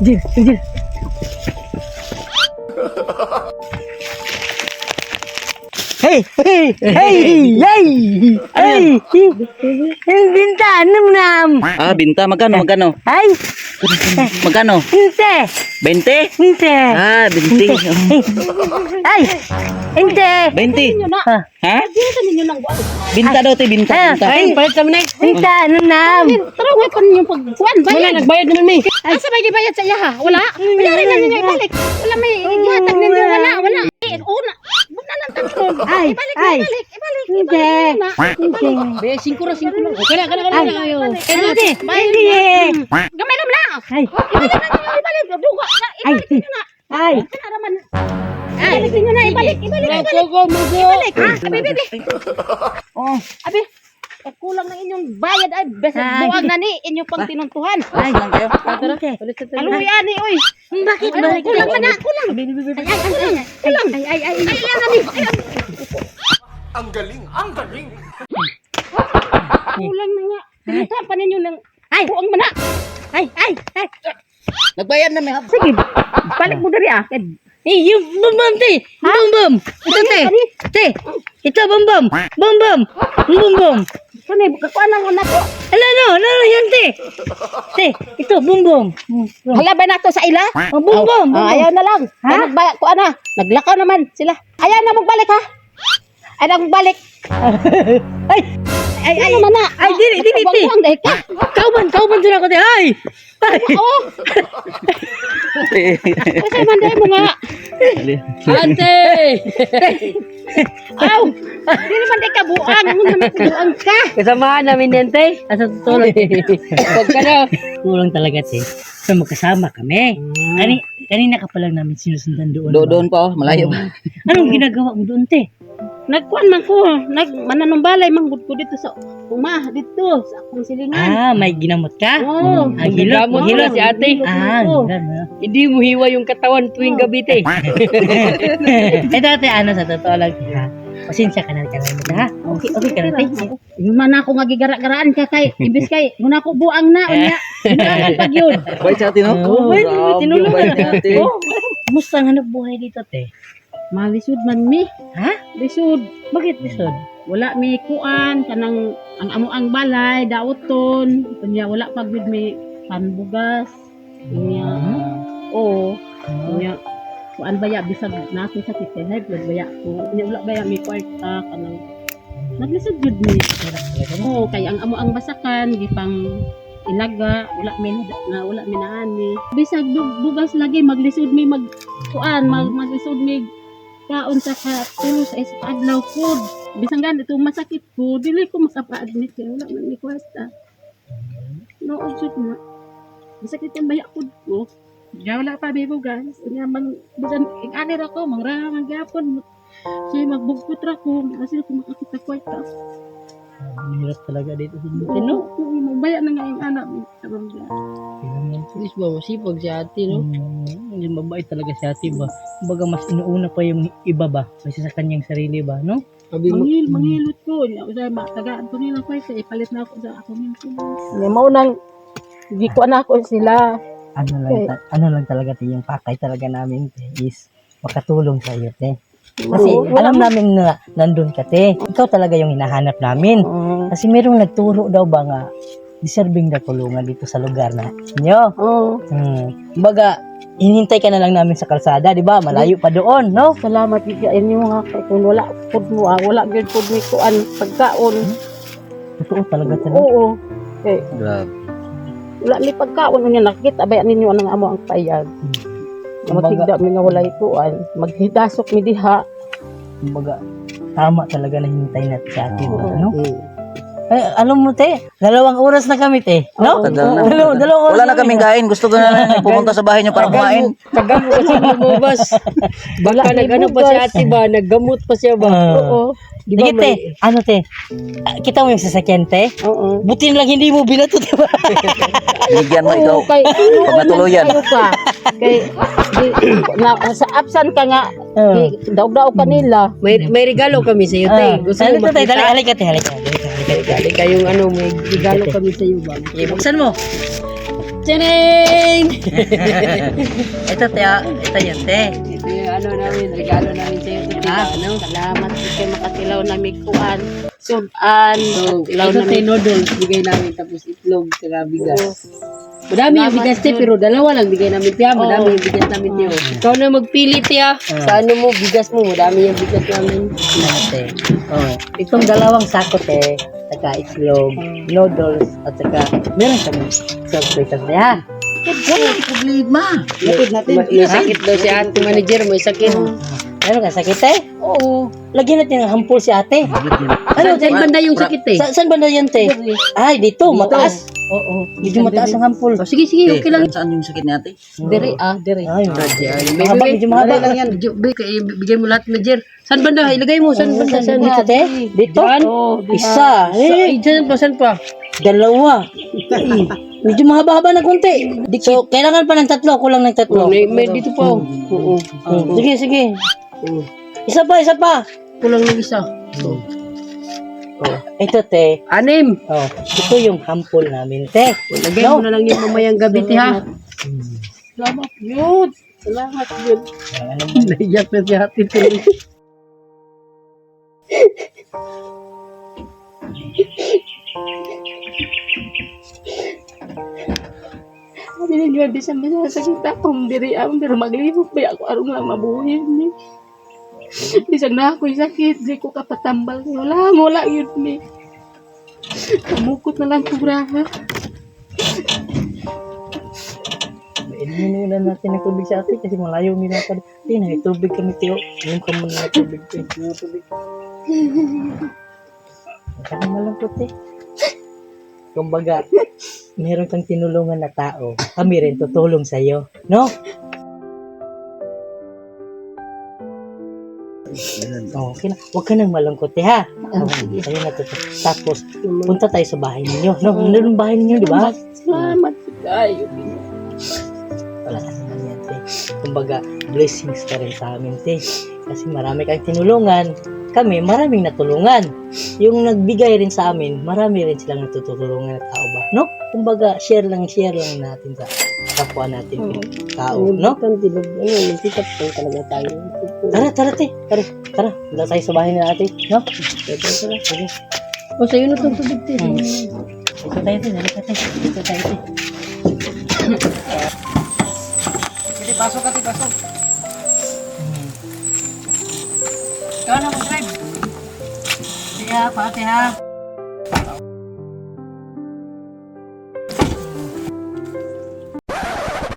Jil. Hey! Yung binta, nam. Binta. Magkano? Ay! Magkano? Hinte! 20? Hinte! 20. Ay! Hinte! 20. Ha? Ha? Binta ninyo ng wala. Binta daw, te. Binta. Ay! Bayad sa manay. Binta, nam. Tara, huwag pa ninyo pagkuhan. Bayad. Nagbayad naman may. Asa ba bayad sa iya ha? Wala. Bayari na ninyo ibalik. Wala may ihatag ninyo. Wala. Una. Wala lang tatlo. Ibalik. Hinte! Be, 5 ra. Kana. Hinte! Gamay lang lang. Ay! Ibalik. Duga. Ibalik ninyo na. Ay! Kana raman. Ibalik ninyo na. Ibalik. Ibalik. Abi. Oh! Abi. Kulang na inyong bayad ay besag buwag na ni inyong pang tinuntuhan. Ay! Hinte! Aluy ani oy. Bakit? Kulang pa na, kulang. Kulang. Ay, na ni. Ang galing. Kulang na nga. Tinuntuhan pa ninyo ng buwang mana. Ay! Nagbayad na, may Sige. Balik mo diri ah. Yung bum te! Bum! Ito te! Te! Ito bum! Bum! Kani kakuan lang na to. Ano yan te? Te! Ito bum! Halabay na to sa ila. Bum! Ayaw na lang. Ha? Nagbaya ko ana. Naglakaw naman sila. Ayaw na magbalik ha. Ay na magbalik. Ay! Ano man na? Ay, dili te! Bangkang dahil ka. Kauban dyan ako te! Ay! Oo. Kasi man dahil mo nga. Ante! Aw. Dili man dahil ka buang. Buang ka. Kasamahan namin yan te! Asa tutulog Huwag ka na! Tulong talaga te. So magkasama kami. Kanina ka pa lang namin sinusundan doon. Doon pa, malayo pa. Anong ginagawa mo doon te? Nagkuan man ko, mananumbalay manggod ko dito sa dito sa akong silingan. May ginamot ka? Oo. Hilot si ate. Oo. Hindi mo hiwa yung katawan tuwing gabi te. Ate, sa totoo lang ha. Pasensya ka na ha. Okay ka na te. Yung man ako nga gigara-garaan ka kay ibis kay muna ko buang na unya. Hindi pag yun. Bait sa atin, no? Tinulong Bait ka. sa atin. Kumusta ang hanap buhay dito te? Malisod man mi. Ha? Lisod. Bakit lisod? Wala mi kuan kanang ang amo ang balay daoton. Kunya wala pag gud mi panbugas. Kunya oo. Kunya kuan baya bisag nato sa kitchen blood baya ko. Kunya wala baya mi kwarta kanang naglisod gud mi. Oo kay ang amo ang basakan gipang ilaga wala mi naani. Bisag bugas lagi maglisod mi maglisod mi kaon sa tulo sa adlaw food. Bisan gan ito masakit ko, dili ko makapa-admit kay wala man ni kwarta. No, usot na. Masakit ang bayak food ko. Ya wala pa bibo guys. Unya man bisan ing-aner ako mangraman gyapon. Say magbugkot ra ko, kasi ko makakita kwarta. Hirap talaga dito sa No, mabaya na nga yung anak mo. Please ba, masipag si ate, no? Yung mabait talaga si ate ba? Kumbaga mas inuuna pa yung iba ba? Kasi sa kanyang sarili ba, no? Manghilot ko. Usay tagaan ko nila kwarta, ipalit na ako sa ako maintenance. Mo nang di ko na ako sila. Ano lang talaga yung pakay talaga namin is makatulong sa iyo, te. Kasi alam namin na nandun ka, te. Ikaw talaga yung hinahanap namin. Kasi merong nagturo daw ba nga deserving na tulungan dito sa lugar na inyo. Kumbaga, hinintay ka na lang namin sa kalsada, di ba? Malayo pa doon, no? Salamat bigyan niyo nga kay kung wala food mo, wala gyud food ni kuan pagkaon. Totoo talaga talaga. Oo. Okay. Grabe. Wala ni pagkaon niya nakita bayan ninyo ang amo ang payag. Magtigda mi nga walay kuan, maghidasok mi diha. Kumbaga, tama talaga na hinintay natin sa atin, no? Alam mo, te, 2 oras na kami, te. No? Tagal na. Dalawang oras Wala na kaming kain. Gusto ko na pumunta sa bahay niyo para kumain. Tagal mo kasi lumabas. Baka nag-ano pa si ate ba? Naggamot pa siya ba? Oo. Di ba, te? Ano, te? Kita mo yung sasakyan, te? Oo. Buti lang hindi mo binato, di ba? Bigyan mo ikaw. Kay Pag natuluyan. Kay sa absent ka nga, daw kanila. May regalo kami sa iyo, te. Gusto mo makita? Halika, te. Halika kayong may regalo kami sa iyo ba? Okay, buksan mo. Tadang! Ito, te, ito yun, te. Ito yung ano namin, regalo namin sa iyo. Ano? Salamat kayo makatilaw namin kuan. Sudan. Ilaw namin noodles. Bigay namin tapos itlog. Saka bigas. Madami yung bigas te, pero dalawa lang bigay namin tiya. Madami yung bigas namin tiyo. Ikaw na magpili tiya. Sa ano mo, bigas mo. Madami yung bigas namin. Te. Oh, itong dalawang sako, te. Saka itlog, noodles, at saka meron kami surprise, te, ha? Wala problema. Lapid natin. May sakit daw si ate manager. May sakit. Meron ka sakit, te? Oo. Lagyan natin ng hampol si ate. Ano, saan banda yung sakit eh? Saan ba na yan, te? Ay, dito, mataas. Oo. Medyo mataas ang hampol. Oh, sige, sige, okay lang. Saan yung sakit ni ate? Dire, dire. Ay, Mahaba, medyo mahaba lang yan. Bigyan mo lahat na Jer. Saan banda? Ilagay mo. Saan banda? Saan Dito, te? Dito? Isa. Saan pa? Saan pa? Dalawa. Medyo mahaba-haba na konti. So, kailangan pa ng tatlo. Kulang ng tatlo. May dito pa. Oo. Sige, sige. Isa pa. Kulang ng isa. Ito, te. 6. Oh, ito yung hampol namin, te. Lagay mo na lang yung mamayang gabi, ha? Salamat yun. Salamat yun. Naiyak na si Ate Tiri. Sabi niyo, di sa masasakit akong diri ang pero maglihok ba ako arong lang mabuhin ni. Isang na ako'y sakit, di ko kapatambal. Wala yun ni. Kamukot na lang kubraha. Inununan natin ng tubig sa ate kasi malayo nila pa. May tubig kami, tiyo. Inom ka muna ng tubig, te. Tubig. Saka malungkot, te. Kumbaga, meron kang tinulungan na tao, kami rin tutulong sa'yo. No? Okay na. Huwag ka nang malungkot, eh, ha? Ayun na to. Tapos, punta tayo sa bahay ninyo. No? Ano yung bahay ninyo, di ba? Salamat kayo. Wala ka naman yan, te. Kumbaga, blessings ka rin sa amin, te. Kasi marami kang tinulungan. Kami, maraming natulungan. Yung nagbigay rin sa amin, marami rin silang natutulungan na tao ba? No? Kumbaga, share lang natin sa kapwa natin tao, no? Magsikat po talaga tayo. Tara, te. Tara. Wala tayo sa bahay na natin, no? Sige. O, sa'yo na itong tubig, te. Dito tayo, te. Dito tayo, te. Sige, pasok ka, te, pasok. Ikaw na mag-drive. Sige, ha, pati, ha.